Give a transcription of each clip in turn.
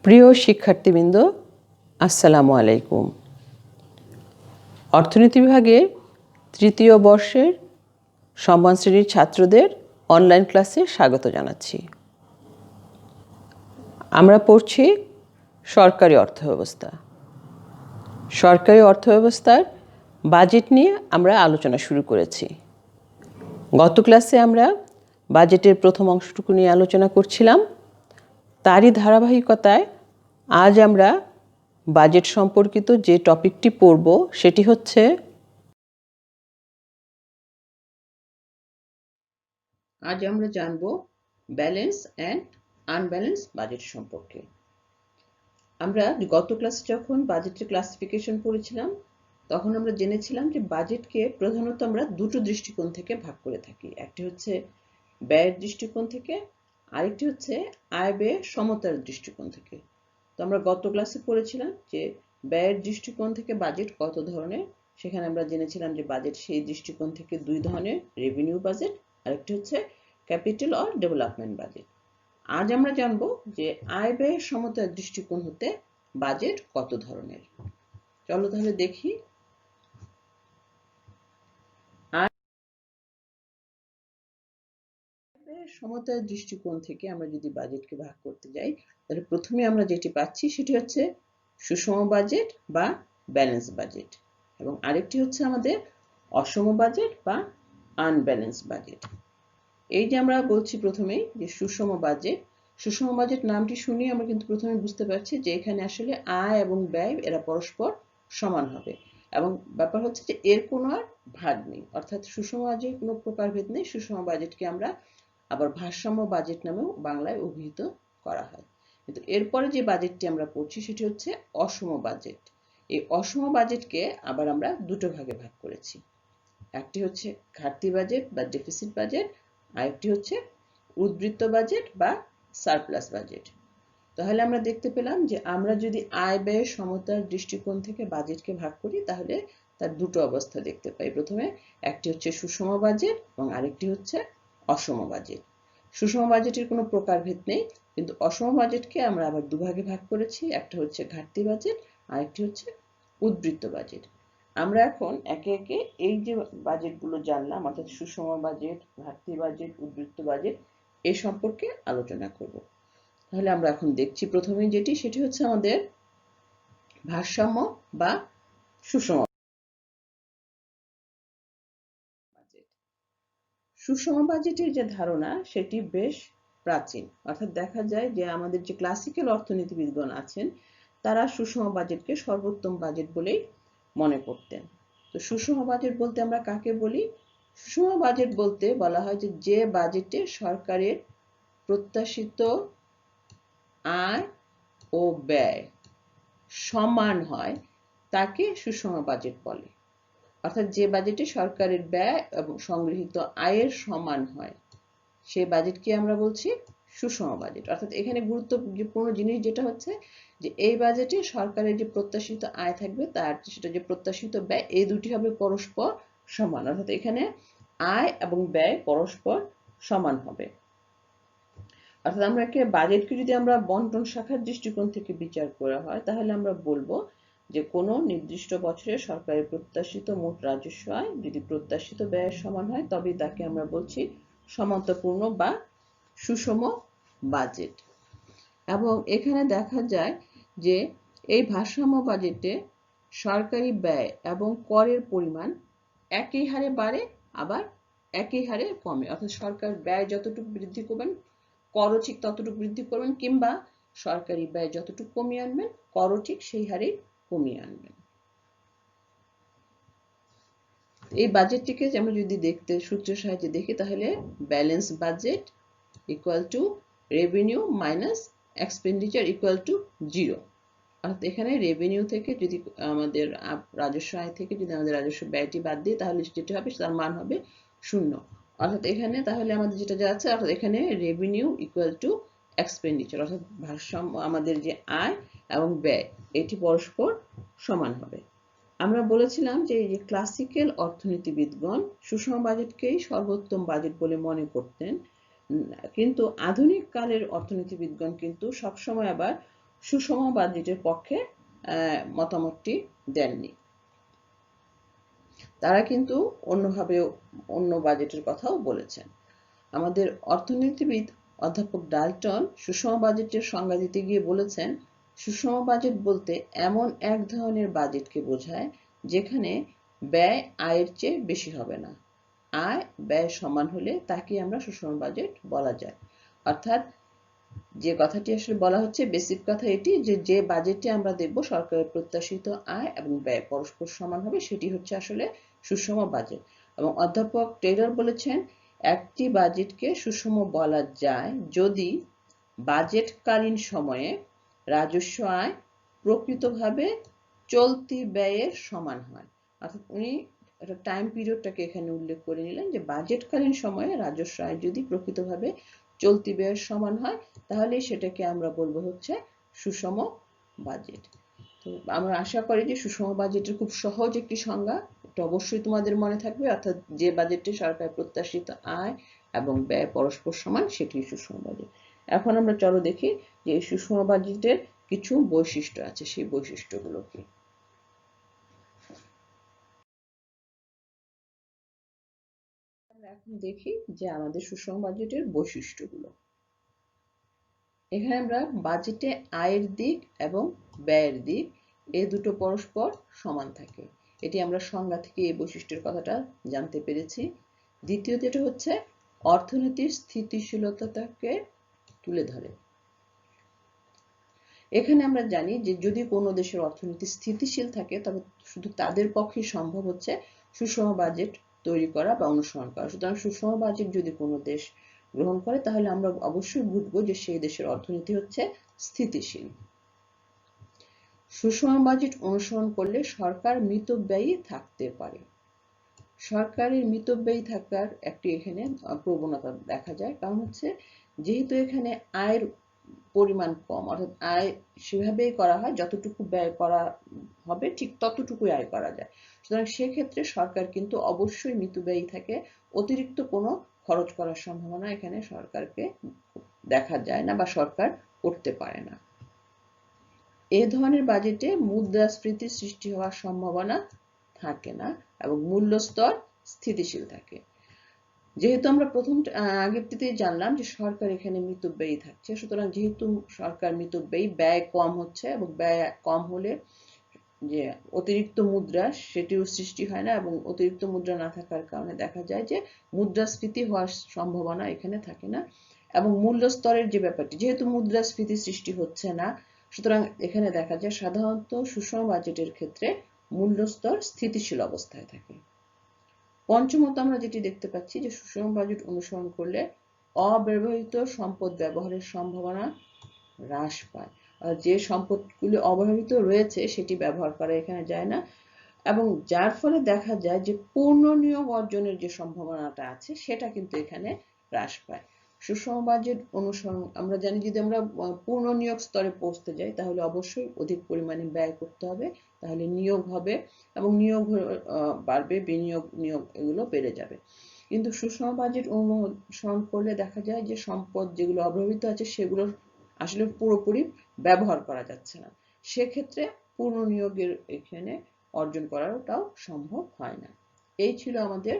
প্রিয় শিক্ষার্থীবৃন্দ, আসসালামু আলাইকুম। অর্থনীতি বিভাগের তৃতীয় বর্ষের সম্মান শ্রেণীর ছাত্রদের অনলাইন ক্লাসে স্বাগত জানাচ্ছি। আমরা পড়ছি সরকারি অর্থব্যবস্থা। সরকারি অর্থব্যবস্থার বাজেট নিয়ে আমরা আলোচনা শুরু করেছি। গত ক্লাসে আমরা বাজেটের প্রথম অংশটুকু নিয়ে আলোচনা করছিলাম। তারই ধারাবাহিকতায় আজ আমরা বাজেট সম্পর্কিত যে টপিকটি পড়ব সেটি হচ্ছে আজ আমরা জানব ব্যালেন্স অ্যান্ড আনব্যালেন্স বাজেট সম্পর্কে। আমরা গত ক্লাসে যখন বাজেটের ক্লাসিফিকেশন পড়েছিলাম তখন আমরা জেনেছিলাম যে বাজেটকে প্রধানত আমরা দুটো দৃষ্টিকোণ থেকে ভাগ করে থাকি। একটি হচ্ছে ব্যয়ের দৃষ্টিকোণ থেকে, আরেকটি হচ্ছে আয় ব্যয় সমতার দৃষ্টিকোণ থেকে। তো আমরা গত ক্লাসে পড়েছিলাম যে ব্যয়ের দৃষ্টিকোণ থেকে বাজেট কত ধরনের। সেখানে আমরা জেনেছিলাম যে বাজেট সেই দৃষ্টিকোণ থেকে দুই ধরনের, রেভিনিউ বাজেট, আরেকটি হচ্ছে ক্যাপিটাল অর ডেভেলপমেন্ট বাজেট। আজ আমরা জানব যে আয় ব্যয় সমতার দৃষ্টিকোণ হতে বাজেট কত ধরনের। চলো তাহলে দেখি। সমতার দৃষ্টিকোণ থেকে আমরা যদি বাজেটকে ভাগ করতে যাই তাহলে প্রথমে আমরা যেটি পাচ্ছি সেটি হচ্ছে সুষম বাজেট বা ব্যালেন্স বাজেট, এবং আরেকটি হচ্ছে আমাদের অসম বাজেট বা আনব্যালেন্স বাজেট। এই যে আমরা বলছি প্রথমেই যে সুষম বাজেট, সুষম বাজেট নামটি শুনি আমরা কিন্তু প্রথমে বুঝতে পারছি যে এখানে আসলে আয় এবং ব্যয় এরা পরস্পর সমান হবে, এবং ব্যাপার হচ্ছে যে এর কোনো আর ভাগ নেই, অর্থাৎ সুষম বাজেটের কোনো প্রকারভেদ নেই। সুষম বাজেটকে আমরা আবার ভারসাম্য বাজেট নামেও বাংলায় অভিহিত করা হয়। কিন্তু এরপরে যে বাজেটটি আমরা পড়ছি সেটি হচ্ছে অসম বাজেট। এই অসম বাজেটকে আবার আমরা দুটো ভাগে ভাগ করেছি। একটি হচ্ছে ঘাটতি বাজেট বা ডেফিসিট বাজেট, আরেকটি হচ্ছে উদ্বৃত্ত বাজেট বা সারপ্লাস বাজেট। তাহলে আমরা দেখতে পেলাম যে আমরা যদি আয় ব্যয় সমতার দৃষ্টিকোণ থেকে বাজেটকে ভাগ করি তাহলে তার দুটো অবস্থা দেখতে পাই। প্রথমে একটি হচ্ছে সুষম বাজেট এবং আরেকটি হচ্ছে অসম বাজেট। সুষম বাজেটের কোনো প্রকারভেদ নেই, কিন্তু অসম বাজেটকে আমরা আবার দুভাগে ভাগ করেছি। একটা হচ্ছে ঘাটতি বাজেট, আরেকটি হচ্ছে উদ্বৃত্ত বাজেট। আমরা এখন একে একে এই যে বাজেটগুলো জানলাম, অর্থাৎ সুষম বাজেট, ঘাটতি বাজেট, উদ্বৃত্ত বাজেট, এ সম্পর্কে আলোচনা করব। তাহলে আমরা এখন দেখছি প্রথমে যেটি, সেটি হচ্ছে আমাদের ভারসাম্য বা সুষম বাজেট। সুষম বাজেটের যে ধারণা সেটি বেশ প্রাচীন, অর্থাৎ দেখা যায় যে আমাদের যে ক্লাসিক্যাল অর্থনীতিবিদগণ আছেন তারা সুষম বাজেটকে সর্বোত্তম বাজেট বলেই মনে করতেন। তো সুষম বাজেট বলতে আমরা কাকে বলি? সুষম বাজেট বলতে বলা হয় যে যে বাজেটে সরকারের প্রত্যাশিত আয় ও ব্যয় সমান হয় তাকে সুষম বাজেট বলে। অর্থাৎ যে বাজেটে সরকারের ব্যয় এবং সংগৃহীত আয়ের সমান হয় সেই বাজেটকে আমরা বলছি সুষম বাজেট। অর্থাৎ এখানে গুরুত্বপূর্ণ জিনিস যেটা হচ্ছে যে এই বাজেটে সরকারের যে প্রত্যাশিত আয় থাকবে তার সেটা যে প্রত্যাশিত ব্যয়, এই দুটি হবে পরস্পর সমান। অর্থাৎ এখানে আয় এবং ব্যয় পরস্পর সমান হবে। অর্থাৎ আমরা বাজেটকে যদি আমরা বন্টন শাখার দৃষ্টিকোণ থেকে বিচার করা হয় তাহলে আমরা বলবো যে কোনো নির্দিষ্ট বছরে সরকারের প্রত্যাশিত মোট রাজস্ব আয় যদি প্রত্যাশিত ব্যয়ের সমান হয় তবে তাকে আমরা বলছি সমতাপূর্ণ বা সুষম বাজেট। এবং এখানে দেখা যায় যে এই ভারসাম্য বাজেটে সরকারি ব্যয় এবং করের পরিমাণ একই হারে বাড়ে আবার একই হারে কমে। অর্থাৎ সরকার ব্যয় যতটুকু বৃদ্ধি করবেন করও ঠিক ততটুকু বৃদ্ধি করবেন, কিংবা সরকারি ব্যয় যতটুকু কমিয়ে আনবেন করও ঠিক সেই হারে কমিয়ে আনবেন। এই বাজেটটিকে আমরা যদি দেখতে সূত্রের সাহায্যে দেখি তাহলে balance budget equal to revenue minus expenditure equal to 0। অর্থাৎ এখানে রেভিনিউ থেকে যদি আমাদের রাজস্ব আয় থেকে যদি আমাদের রাজস্ব ব্যয়টি বাদ দিই তাহলে যেটা হবে তার মান হবে 0। অর্থাৎ এখানে তাহলে আমাদের যেটা যাচ্ছে, অর্থাৎ এখানে রেভিনিউ ইকুয়াল টু এক্সপেন্ডিচার, অর্থাৎ ভারসাম্য আমাদের যে আয় এবং ব্যয় এটি পরস্পর সমান হবে। আমরা বলেছিলাম যে এই যে ক্লাসিক্যাল অর্থনীতিবিদগণ সুষম বাজেটকেই সর্বোত্তম বাজেট বলে মনে করতেন, কিন্তু আধুনিক কালের অর্থনীতিবিদগণ কিন্তু সবসময় আবার সুষম বাজেটের পক্ষে মতামতটি দেননি। তারা কিন্তু অন্যভাবে অন্য বাজেটের কথাও বলেছেন। আমাদের অর্থনীতিবিদ অধ্যাপক ডাল্টন সুষম বাজেটের সংজ্ঞা দিতে গিয়ে বলেছেন, সুষম বাজেট বলতে এমন এক ধরনের বাজেটকে বোঝায় যেখানে ব্যয় আয়ের চেয়ে বেশি হবে না, আয় ব্যয় সমান হলে তাকে আমরা সুষম বাজেট বলা যায়। অর্থাৎ যে কথাটি আসলে বলা হচ্ছে, বেসিক কথা এটি যে যে বাজেটে আমরা দেখব সরকারের প্রত্যাশিত আয় এবং ব্যয় পরস্পর সমান হবে, সেটি হচ্ছে আসলে সুষম বাজেট। এবং অধ্যাপক টেইলর বলেছেন, একটি বাজেটকে সুষম বলা যায় যদি বাজেটকালীন সময়ে রাজস্ব আয় প্রকৃতভাবে চলতি ব্যয়ের সমান হয়। অর্থাৎ উনি একটা টাইম পিরিয়ডটাকে এখানে উল্লেখ করে নিলেন যে বাজেটকালীন সময়ে রাজস্ব আয় যদি প্রকৃতভাবে চলতি ব্যয়ের সমান হয়, তাহলে সেটাকে আমরা বলবো হচ্ছে সুষম বাজেট। তো আমরা আশা করি যে সুষম বাজেটের খুব সহজ একটি সংজ্ঞা, এটা অবশ্যই তোমাদের মনে থাকবে। অর্থাৎ যে বাজেটে সরকার প্রত্যাশিত আয় এবং ব্যয় পরস্পর সমান, সেটি সুষম বাজেট। এখন আমরা চলো দেখি যে এই সুষম বাজেটের কিছু বৈশিষ্ট্য আছে, সেই বৈশিষ্ট্যগুলো কি। আমরা এখন দেখি যে আমাদের সুষম বাজেটের বৈশিষ্ট্যগুলো। এখানে আমরা বাজেটে আয়ের দিক এবং ব্যয়ের দিক এই দুটো পরস্পর সমান থাকে, এটি আমরা সংজ্ঞা থেকে এই বৈশিষ্ট্যের কথাটা জানতে পেরেছি। দ্বিতীয় যেটা হচ্ছে অর্থনীতির স্থিতিশীলতাকে তুলে ধরে। এখানে আমরা জানি যে যদি কোনো দেশের অর্থনীতি স্থিতিশীল থাকে, তবে শুধু তাদের পক্ষে সম্ভব হচ্ছে সুষম বাজেট তৈরি করা বা অনুসরণ করা। সুতরাং সুষম বাজেট যদি কোনো দেশ গ্রহণ করে, তাহলে আমরা অবশ্যই বুঝবো যে সেই দেশের অর্থনীতি হচ্ছে স্থিতিশীল। সুষম বাজেট অনুসরণ করলে সরকার মিতব্যয়ী থাকতে পারে। সরকারের মিতব্যয়ী থাকার একটি এখানে প্রবণতা দেখা যায়, কারণ হচ্ছে যেহেতু এখানে আয়ের পরিমাণ কম, অর্থাৎ আয় সেভাবেই করা হয় যতটুকু ব্যয় করা হবে ঠিক ততটুকুই আয় করা যায়। সুতরাং সেক্ষেত্রে সরকার কিন্তু অবশ্যই মিতব্যয়ী থাকে, অতিরিক্ত কোনো খরচ করার সম্ভাবনা এখানে সরকারকে দেখা যায় না বা সরকার করতে পারে না। এই ধরনের বাজেটে মুদ্রাস্ফীতির সৃষ্টি হওয়ার সম্ভাবনা থাকে না এবং মূল্যস্তর স্থিতিশীল থাকে। যেহেতু আমরা আগেরটিতেই জানলাম যে সরকার এখানে মিতব্যয়ী থাকছে, সুতরাং যেহেতু সরকার মিতব্যয়ী, ব্যয় কম হচ্ছে এবং ব্যয় কম হলে যে অতিরিক্ত মুদ্রা সেটিও সৃষ্টি হয় না, এবং অতিরিক্ত মুদ্রা না থাকার কারণে দেখা যায় যে মুদ্রাস্ফীতি হওয়ার সম্ভাবনা এখানে থাকে না। এবং মূল্যস্তরের যে ব্যাপারটি, যেহেতু মুদ্রাস্ফীতি সৃষ্টি হচ্ছে না, সুতরাং এখানে দেখা যায় সাধারণত সুষম বাজেটের ক্ষেত্রে মূল্যস্তর স্থিতিশীল অবস্থায় থাকে। পঞ্চমত আমরা যেটি দেখতে পাচ্ছি যে সুষম বাজেট অনুসরণ করলে অব্যবহৃত সম্পদ ব্যবহারের সম্ভাবনা হ্রাস পায়। যে সম্পদগুলি অব্যবহৃত রয়েছে সেটি ব্যবহার করা এখানে যায় না, এবং যার ফলে দেখা যায় যে পূর্ণ নিয়োগ অর্জনের যে সম্ভাবনাটা আছে সেটা কিন্তু এখানে হ্রাস পায়। সুষম বাজেট অনুসরণ আমরা জানি, যদি আমরা পূর্ণ নিয়োগ স্তরে পৌঁছতে যাই তাহলে অবশ্যই অধিক পরিমাণে ব্যয় করতে হবে, তাহলে নিয়োগ হবে এবং নিয়োগ বাড়বে, নিয়োগ এগুলো বেড়ে যাবে। কিন্তু সুষম বাজেট অনুসরণ করলে দেখা যায় যে সম্পদ যেগুলো অব্যবহৃত আছে সেগুলো আসলে পুরোপুরি ব্যবহার করা যাচ্ছে না, সেক্ষেত্রে পূর্ণ নিয়োগের এখানে অর্জন করাটাও সম্ভব হয় না। এই ছিল আমাদের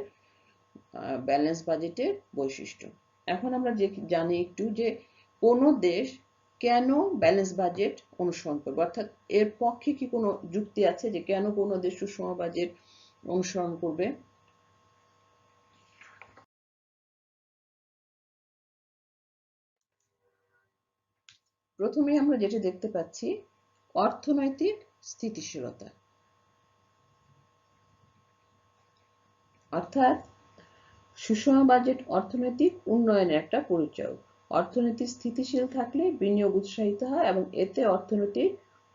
ব্যালেন্স বাজেটের বৈশিষ্ট্য। এখন আমরা জানি একটু যে কোন দেশ কেন ব্যালেন্স বাজেট অনুসরণ করবে, অর্থাৎ এর পক্ষে কি কোনো যুক্তি আছে যে কেন কোনো দেশ সুষম বাজেট অনুসরণ করবে। প্রথমে আমরা যেটা দেখতে পাচ্ছি, অর্থনৈতিক স্থিতিশীলতা। অর্থাৎ সুষম বাজেট অর্থনৈতিক উন্নয়নের একটা পরিচয়। অর্থনীতি স্থিতিশীল থাকলে বিনিয়োগ উৎসাহিত হয় এবং এতে অর্থনৈতিক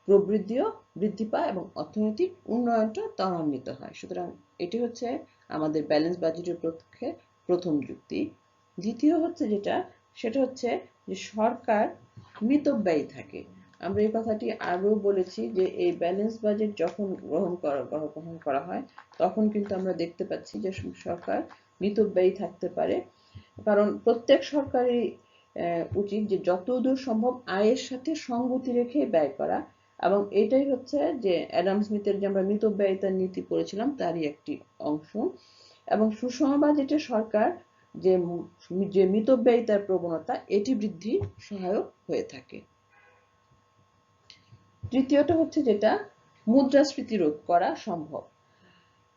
প্রবৃদ্ধিও বৃদ্ধি পায় এবং অর্থনৈতিক উন্নয়নটা ত্বরান্বিত হয়। সুতরাং এটি হচ্ছে আমাদের ব্যালেন্স বাজেটের পক্ষে প্রথম যুক্তি। দ্বিতীয় হচ্ছে সেটা হচ্ছে যে সরকার মিতব্যয়ী থাকে। আমরা এই কথাটি আগেও বলেছি যে এই ব্যালেন্স বাজেট যখন গ্রহণ করা হয় তখন কিন্তু আমরা দেখতে পাচ্ছি যে সরকার মিতব্যয়ী থাকতে পারে, কারণ প্রত্যেক সরকারি উচিত যে যতদূর সম্ভব আয়ের সাথে সঙ্গতি রেখে ব্যয় করা, এবং এটাই হচ্ছে যে অ্যাডাম স্মিথের যে আমরা মিতব্যয়িতার নীতি পড়েছিলাম তারই একটি অংশ। এবং সুষম বাজেটে সরকার যে যে মিতব্যয়িতার প্রবণতা এটি বৃদ্ধি সহায়ক হয়ে থাকে। তৃতীয়টা হচ্ছে যেটা মুদ্রাস্ফীতি রোধ করা সম্ভব।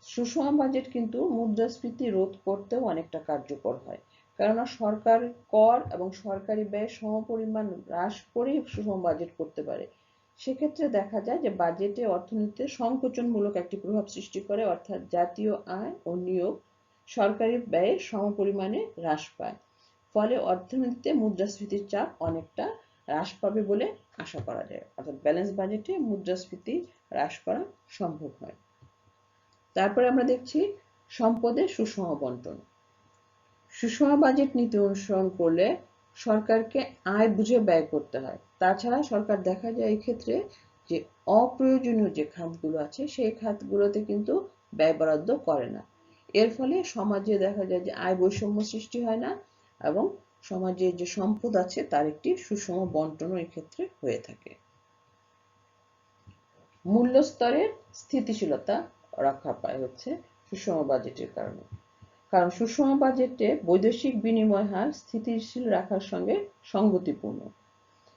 সুষম বাজেট কিন্তু মুদ্রাস্ফীতি রোধ করতেও অনেকটা কার্যকর হয়, কেননা সরকার কর এবং সরকারি ব্যয় সমপরিমাণ হ্রাস করেই সুষম বাজেট করতে পারে। সেক্ষেত্রে দেখা যায় যে বাজেটে অর্থনীতিতে সংকোচনমূলক একটি প্রভাব সৃষ্টি করে, অর্থাৎ জাতীয় আয় ও নিয়োগ সরকারি ব্যয়ে সমপরিমাণে হ্রাস পায়। ফলে অর্থনীতিতে মুদ্রাস্ফীতির চাপ অনেকটা হ্রাস পাবে বলে আশা করা যায়, অর্থাৎ ব্যালেন্স বাজেটে মুদ্রাস্ফীতি হ্রাস করা সম্ভব হয়। তারপরে আমরা দেখছি সম্পদের সুষম বন্টন। সুষম বাজেট নীতি অনুসরণ করলে সরকারকে আয় বুঝে ব্যয় করতে হয়। তাছাড়া সরকার দেখা যায় এই ক্ষেত্রে যে অপ্রয়োজনীয় যে খাতগুলো আছে সেই খাতগুলোতে কিন্তু ব্যয় বরাদ্দ করে না। এর ফলে সমাজে দেখা যায় যে আয় বৈষম্য সৃষ্টি হয় না, এবং সমাজে যে সম্পদ আছে তার একটি সুষম বন্টনও এক্ষেত্রে হয়ে থাকে। মূল্য স্তরের স্থিতিশীলতা রক্ষা পায় হচ্ছে সুষম বাজেটের কারণে, কারণ সুষম বাজেটে বৈদেশিক বিনিময় হার স্থিতিশীল রাখার সঙ্গে সঙ্গতিপূর্ণ।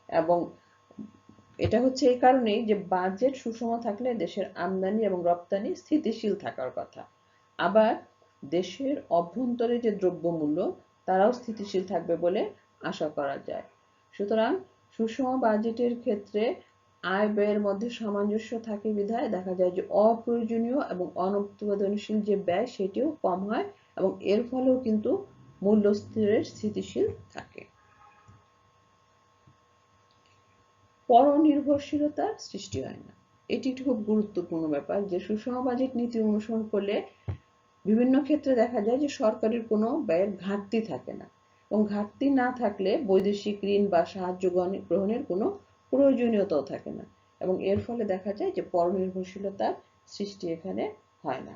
এবং এটা হচ্ছে এই কারণেই যে বাজেট সুষম থাকলে দেশের আমদানি এবং রপ্তানি স্থিতিশীল থাকার কথা, আবার দেশের অভ্যন্তরে যে দ্রব্যমূল্য তারাও স্থিতিশীল থাকবে বলে আশা করা যায়। সুতরাং সুষম বাজেটের ক্ষেত্রে আয় ব্যয়ের মধ্যে সামঞ্জস্য থাকে বিধায় দেখা যায় যে অপ্রয়োজনীয় এবং অনুৎপাদনশীল যে ব্যয় সেটিও কম হয়, এবং এর ফলেও কিন্তু মূল্যস্তরের স্থিতিশীল থাকে। পরনির্ভরশীলতার সৃষ্টি হয় না। এটি একটি খুব গুরুত্বপূর্ণ ব্যাপার যে সুষম বাজেট নীতি অনুসরণ করলে বিভিন্ন ক্ষেত্রে দেখা যায় যে সরকারের কোনো ব্যয়ের ঘাটতি থাকে না, এবং ঘাটতি না থাকলে বৈদেশিক ঋণ বা সাহায্য গ্রহণের কোনো প্রয়োজনীয়তাও থাকে না, এবং এর ফলে দেখা যায় যে পরনির্ভরশীলতার সৃষ্টি এখানে হয় না।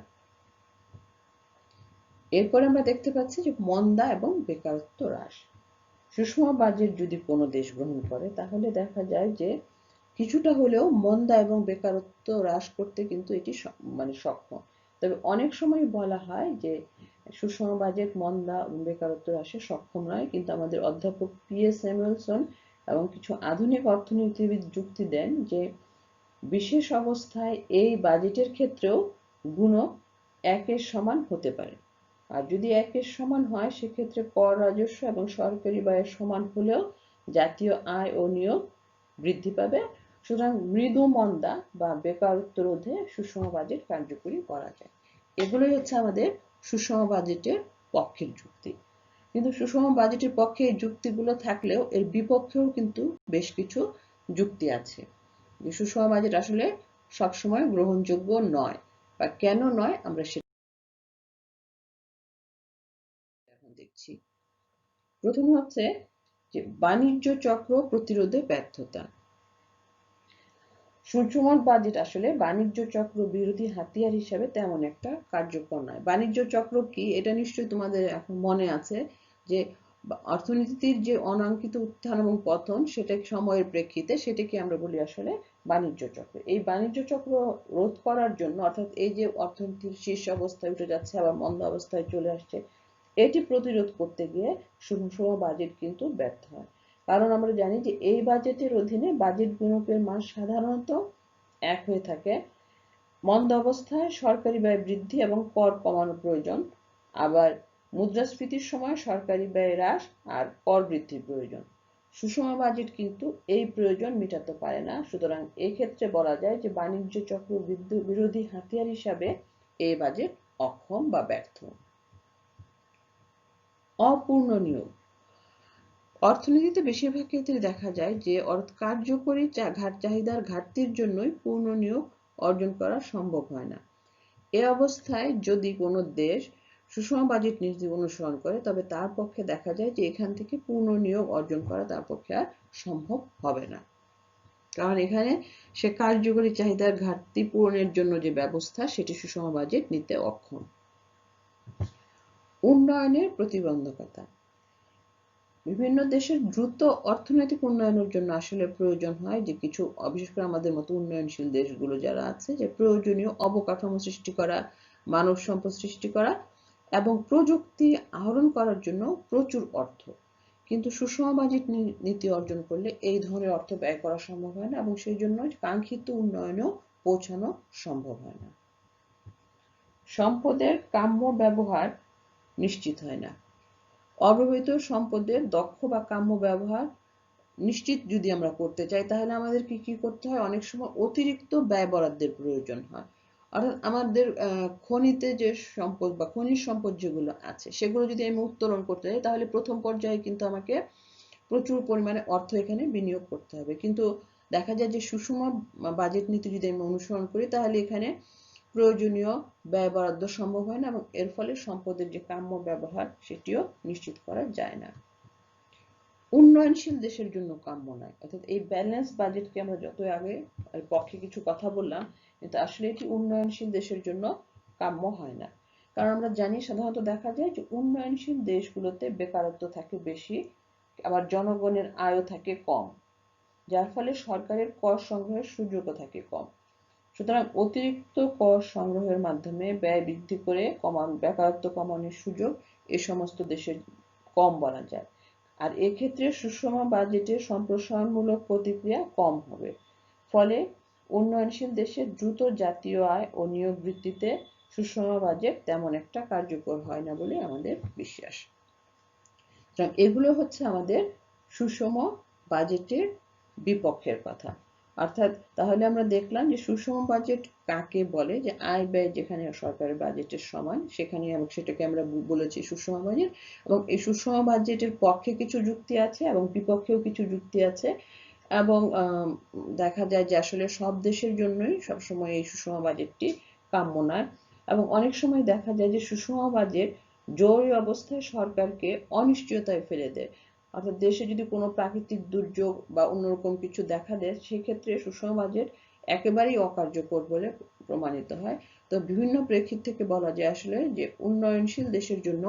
এরপরে আমরা দেখতে পাচ্ছি যে মন্দা এবং বেকারত্ব হ্রাস। সুষম বাজেট যদি কোনো দেশ গ্রহণ করে তাহলে দেখা যায় যে কিছুটা হলেও মন্দা এবং বেকারত্ব হ্রাস করতে কিন্তু এটি সক্ষম। তবে অনেক সময় বলা হয় যে সুষম বাজেট মন্দা এবং বেকারত্ব হ্রাসে সক্ষম নয়, কিন্তু আমাদের অধ্যাপক P.S. স্যামুয়েলসন এবং কিছু আধুনিক অর্থনীতিবিদ যুক্তি দেন যে বিশেষ অবস্থায় এই বাজেটের ক্ষেত্রেও গুণক 1-এর সমান হতে পারে। আর যদি 1-এর সমান হয় সেক্ষেত্রে কর রাজস্ব এবং সরকারি ব্যয়ের সমান হলেও জাতীয় আয় ও নিয়োগ বৃদ্ধি পাবে। সুতরাং মৃদু মন্দা বা বেকারত্ব রোধে সুষম বাজেট কার্যকরী করা যায়। এগুলোই হচ্ছে আমাদের সুষম বাজেটের পক্ষের যুক্তি। কিন্তু সুষম বাজেটের পক্ষে এই যুক্তিগুলো থাকলেও এর বিপক্ষেও কিন্তু বেশ কিছু যুক্তি আছে যে সুষম বাজেট আসলে সবসময় গ্রহণযোগ্য নয়, বা কেন নয় আমরা সেটা এখন দেখছি। প্রথম হচ্ছে যে বাণিজ্য চক্র প্রতিরোধে ব্যর্থতা। সুষম বাজেট আসলে বাণিজ্য চক্র বিরোধী হাতিয়ার হিসেবে তেমন একটা কার্যকর নয়। বাণিজ্য চক্র কি এটা নিশ্চয়ই তোমাদের এখন মনে আছে যে অর্থনীতির যে অনাকাঙ্ক্ষিত উত্থান এবং পতন সেটা সময়ের প্রেক্ষিতে সেটাকে আমরা বলি আসলে বাণিজ্য চক্র। এই বাণিজ্য চক্র রোধ করার জন্য, অর্থাৎ এই যে অর্থনীতির শীর্ষ অবস্থায় উঠে যাচ্ছে আবার মন্দ অবস্থায় চলে আসছে, এটি প্রতিরোধ করতে গিয়ে সুষম বাজেট কিন্তু ব্যর্থ হয়। কারণ আমরা জানি যে এই বাজেটের অধীনে বাজেট গুণকের মান সাধারণত 1 হয়ে থাকে। মন্দ অবস্থায় সরকারি ব্যয় বৃদ্ধি এবং কর কমানো প্রয়োজন, আবার মুদ্রাস্ফীতির সময় সরকারি ব্যয় হ্রাস আর কর বৃদ্ধির প্রয়োজন। সুষম বাজেট কিন্তু এই প্রয়োজন মেটাতে পারে না। সুতরাং এক্ষেত্রে বলা যায় যে বাণিজ্য চক্র বিরোধী হাতিয়ার হিসাবে এই বাজেট অক্ষম বা ব্যর্থ। অপূর্ণ নিয়োগ। অর্থনীতিতে বেশিরভাগ ক্ষেত্রে দেখা যায় যে কার্যকরী চাহিদার ঘাটতির জন্যই পূর্ণ নিয়োগ অর্জন করা সম্ভব হয় না। এ অবস্থায় যদি কোনো দেশ সুষম বাজেট নীতি অনুসরণ করে তবে তার পক্ষে দেখা যায় যে এখান থেকে পূর্ণ নিয়োগ অর্জন করা তার পক্ষে আর সম্ভব হবে না, কারণ এখানে সে কার্যকরী চাহিদার ঘাটতি পূরণের জন্য যে ব্যবস্থা সেটি সুষম বাজেট নিতে অক্ষম। উন্নয়নের প্রতিবন্ধকতা। বিভিন্ন দেশের দ্রুত অর্থনৈতিক উন্নয়নের জন্য আসলে প্রয়োজন হয় যে কিছু, বিশেষ করে আমাদের মতো উন্নয়নশীল দেশগুলো যারা আছে, যে প্রয়োজনীয় অবকাঠামো সৃষ্টি করা, মানব সম্পদ সৃষ্টি করা এবং প্রযুক্তি আহরণ করার জন্য প্রচুর অর্থ। কিন্তু সুষম বাজেট নীতি অর্জন করলে এই ধরনের অর্থ ব্যয় করা সম্ভব হয় না এবং সেই জন্য কাঙ্ক্ষিত উন্নয়নেও পৌঁছানো সম্ভব হয় না। সম্পদের কাম্য ব্যবহার নিশ্চিত হয় না। অব্যবহৃত সম্পদের দক্ষ বা কাম্য ব্যবহার নিশ্চিত যদি আমরা করতে চাই, তাহলে আমাদের কি করতে হয়? অনেক সময় অতিরিক্ত ব্যয় বরাদ্দের প্রয়োজন হয়। অর্থাৎ আমাদের খনিতে যে সম্পদ বা খনিজ সম্পদ যেগুলো আছে, সেগুলো যদি আমি উত্তোলন করতে চাই, তাহলে প্রথম পর্যায়ে কিন্তু আমাকে প্রচুর পরিমাণে অর্থ এখানে বিনিয়োগ করতে হবে। কিন্তু দেখা যায় যে সুষম বাজেট নীতি যদি আমি অনুসরণ করি, তাহলে এখানে প্রয়োজনীয় ব্যয় বরাদ্দ সম্ভব হয় না এবং এর ফলে সম্পদের যে কাম্য ব্যবহার সেটিও নিশ্চিত করা যায় না। উন্নয়নশীল দেশের জন্য কাম্য নয়। অর্থাৎ এই ব্যালেন্স বাজেটকে আমরা যত আগে পক্ষে কিছু কথা বললাম, কিন্তু আসলে এটি উন্নয়নশীল দেশের জন্য কাম্য হয় না। কারণ আমরা জানি সাধারণত দেখা যায় যে উন্নয়নশীল দেশগুলোতে বেকারত্ব থাকে বেশি, আবার জনগণের আয়ও থাকে কম, যার ফলে সরকারের কর সংগ্রহের সুযোগও থাকে কম। সুতরাং অতিরিক্ত কর সংগ্রহের মাধ্যমে ব্যয় বৃদ্ধি করে বেকারত্ব কমানোর সুযোগ এ সমস্ত দেশের কম বলা যায়। আর এক্ষেত্রে সুষম বাজেটের সম্প্রসারণমূলক প্রতিক্রিয়া কম হবে। ফলে উন্নয়নশীল দেশের দ্রুত জাতীয় আয় ও নিয়োগ বৃদ্ধিতে সুষম বাজেট তেমন একটা কার্যকর হয় না বলে আমাদের বিশ্বাস। এগুলো হচ্ছে আমাদের সুষম বাজেটের বিপক্ষের কথা। অর্থাৎ তাহলে আমরা দেখলাম যে সুষম বাজেট কাকে বলে, যে আয় ব্যয় যেখানে সরকারের বাজেটের সমান, সেখানে সেটাকে আমরা বলেছি সুষম বাজেট। এবং এই সুষম বাজেটের পক্ষে কিছু যুক্তি আছে এবং বিপক্ষেও কিছু যুক্তি আছে। এবং দেখা যায় যে আসলে সব দেশের জন্যই সবসময় এই সুষম বাজেটটি কাম্য নয়। এবং অনেক সময় দেখা যায় যে সুষম বাজেট জরুরি অবস্থায় সরকারকে অনিশ্চয়তায় ফেলে দেয়। অর্থাৎ দেশে যদি কোনো প্রাকৃতিক দুর্যোগ বা অন্যরকম কিছু দেখা দেয়, সেক্ষেত্রে সুষম বাজেট একেবারেই অকার্যকর বলে প্রমাণিত হয়। তো বিভিন্ন প্রেক্ষিত থেকে বলা যায় আসলে যে উন্নয়নশীল দেশের জন্য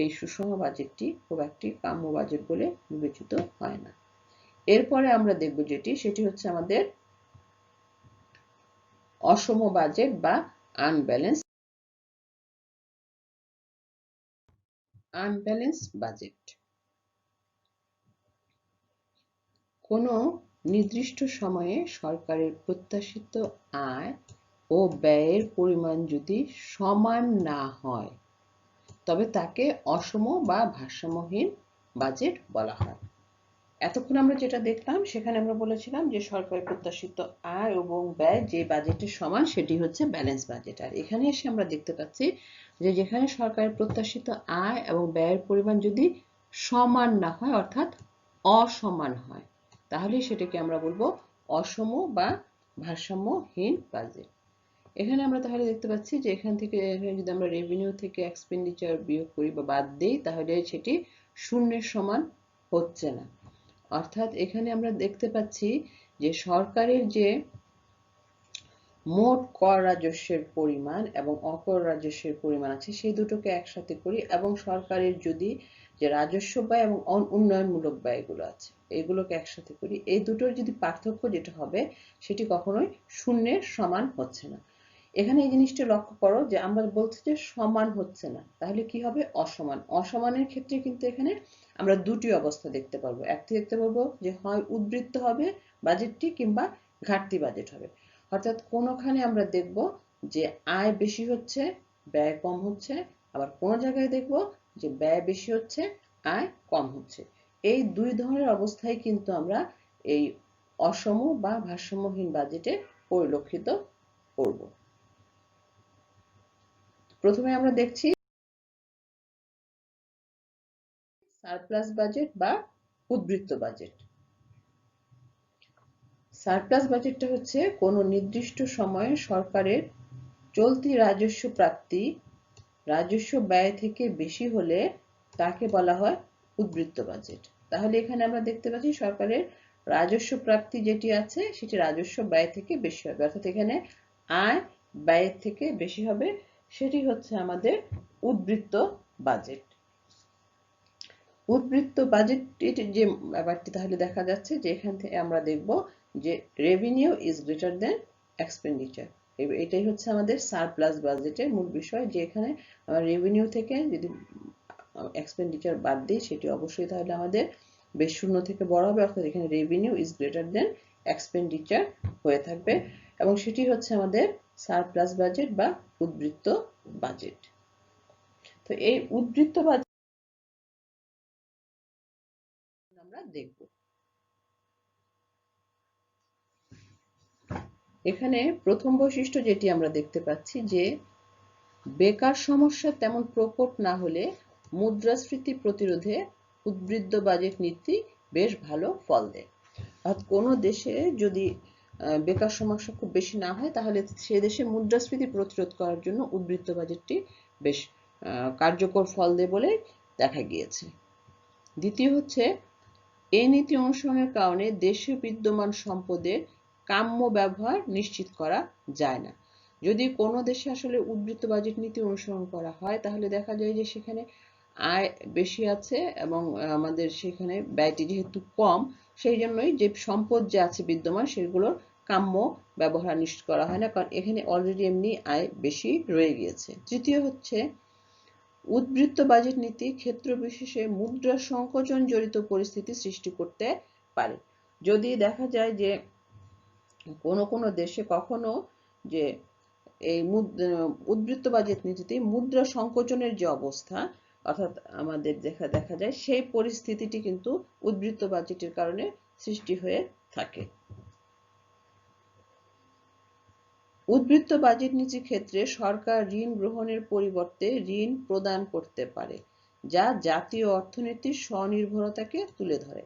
এই সুষম বাজেটটি খুব একটি কাম্য বাজেট বলে বিবেচিত হয় না। এরপরে আমরা দেখব সেটি হচ্ছে আমাদের অসম বাজেট বা আনব্যালেন্স বাজেট। কোনো নির্দিষ্ট সময়ে সরকারের প্রত্যাশিত আয় ও ব্যয়ের পরিমাণ যদি সমান না হয়, তবে তাকে অসম বা ভারসাম্যহীন বাজেট বলা হয়। এতক্ষণ আমরা যেটা দেখলাম, সেখানে আমরা বলেছিলাম যে সরকারের প্রত্যাশিত আয় এবং ব্যয় যে বাজেটের সমান, সেটি হচ্ছে ব্যালেন্স বাজেট। আর এখানে এসে আমরা দেখতে পাচ্ছি যে যেখানে সরকারের প্রত্যাশিত আয় এবং ব্যয়ের পরিমাণ যদি সমান না হয়, অর্থাৎ অসমান হয়, তাহলে সেটাকে আমরা বলবো অসম বা ভারসাম্যহীন বাজেট। এখানে আমরা তাহলে দেখতে পাচ্ছি যে এখান থেকে যদি আমরা রেভিনিউ থেকে এক্সপেন্ডিচার বিয়োগ করি বা বাদ দিই, তাহলে সেটি শূন্যের সমান হচ্ছে না। অর্থাৎ এখানে আমরা দেখতে পাচ্ছি যে সরকারের যে মোট কর রাজস্বের পরিমাণ এবং অকর রাজস্বের পরিমাণ আছে, সেই দুটোকে একসাথে করি এবং সরকারের যদি যে রাজস্ব ব্যয় এবং উন্নয়নমূলক ব্যয়গুলো আছে, এগুলোকে একসাথে করি, এই দুটোর যদি পার্থক্য যেটা হবে, সেটি কখনোই শূন্যের সমান হচ্ছে না। এখানে এই জিনিসটা লক্ষ্য করো যে আমরা বলছি যে সমান হচ্ছে না, তাহলে কি হবে? অসমান। অসমানের ক্ষেত্রে কিন্তু এখানে আমরা দুটি অবস্থা দেখতে পারবো। একটি দেখতে পারবো যে হয় উদ্বৃত্ত হবে বাজেটটি, কিংবা ঘাটতি বাজেট হবে। অর্থাৎ কোনোখানে আমরা দেখব যে আয় বেশি হচ্ছে, ব্যয় কম হচ্ছে, আবার কোনো জায়গায় দেখব যে ব্যয় বেশি হচ্ছে, আয় কম হচ্ছে। এই দুই ধরনের অবস্থায় কিন্তু আমরা এই অসম বা ভারসাম্যহীন বাজেটে পরিলক্ষিত করব। প্রথমে আমরা দেখছি সারপ্লাস বাজেট বা উদ্বৃত্ত বাজেট। সারপ্লাস বাজেটটা হচ্ছে কোনো নির্দিষ্ট সময়ে সরকারের চলতি রাজস্ব প্রাপ্তি রাজস্ব ব্যয় থেকে বেশি হলে তাকে বলা হয় উদ্বৃত্ত বাজেট। তাহলে এখানে আমরা দেখতে পাচ্ছি সরকারের রাজস্ব প্রাপ্তি যেটি আছে, সেটি রাজস্ব ব্যয় থেকে বেশি হবে। অর্থাৎ এখানে আয় ব্যয়ের থেকে বেশি হবে, সেটি হচ্ছে আমাদের উদ্বৃত্ত বাজেট। উদ্বৃত্ত বাজেটের যে ব্যাপারটি তাহলে দেখা যাচ্ছে যে এখান থেকে আমরা দেখব যে revenue is greater than expenditure. এটাই হচ্ছে আমাদের সারপ্লাস বাজেটের মূল বিষয়, যে এখানে রেভিনিউ থেকে যদি এক্সপেন্ডিচার বাদ দিই সেটি অবশ্যই তাহলে আমাদের বেশ শূন্য থেকে বড় হবে, অর্থাৎ এখানে revenue is greater than expenditure হয়ে থাকবে, এবং সেটি হচ্ছে আমাদের সারপ্লাস বাজেট বা উদ্বৃত্ত বাজেট। তো এই উদ্বৃত্ত বাজেট আমরা দেখব। এখানে প্রথম বৈশিষ্ট্য যেটি আমরা দেখতে পাচ্ছি যে বেকার সমস্যা তেমন প্রকট না হলে মুদ্রাস্ফীতি প্রতিরোধে উদ্বৃত্ত বাজেট নীতি বেশ ভালো ফল দেয়। অর্থাৎ কোনো দেশে যদি বেকার সমস্যা খুব বেশি না হয় তাহলে সে দেশে মুদ্রাস্ফীতি প্রতিরোধ করার জন্য উদ্বৃত্ত বাজেটটি বেশ কার্যকর ফল দেয় বলে দেখা গিয়েছে। দ্বিতীয় হচ্ছে, এই নীতি অনুসরণের কারণে দেশে বিদ্যমান সম্পদের কাম্য ব্যবহার নিশ্চিত করা যায় না। যদি কোনো দেশে আসলে উদ্বৃত্ত বাজেট নীতি অনুসরণ করা হয় তাহলে দেখা যায় যে সেখানে আয় বেশি আছে এবং আমাদের সেখানে ব্যয়টি যেহেতু কম, সেই জন্যই যে সম্পদ যে আছে বিদ্যমান সেগুলোর কাম্য ব্যবহার নিশ্চিত করা হয় না, কারণ এখানে অলরেডি এমনি আয় বেশি রয়ে গিয়েছে। তৃতীয় হচ্ছে, উদ্বৃত্ত বাজেট নীতি ক্ষেত্র বিশেষে মুদ্রা সংকোচন জড়িত পরিস্থিতি সৃষ্টি করতে পারে। যদি দেখা যায় যে কোনো কোনো দেশে কখনো যে এই উদ্বৃত্ত বাজেট নীতিতে মুদ্রা সংকোচনের যে অবস্থা, অর্থাৎ আমাদের দেখা যায় সেই পরিস্থিতিটি কিন্তু উদ্বৃত্ত বাজেটের কারণে সৃষ্টি হয়ে থাকে। উদ্বৃত্ত বাজেট নীতির ক্ষেত্রে সরকার ঋণ গ্রহণের পরিবর্তে ঋণ প্রদান করতে পারে, যা জাতীয় অর্থনীতির স্বনির্ভরতাকে তুলে ধরে।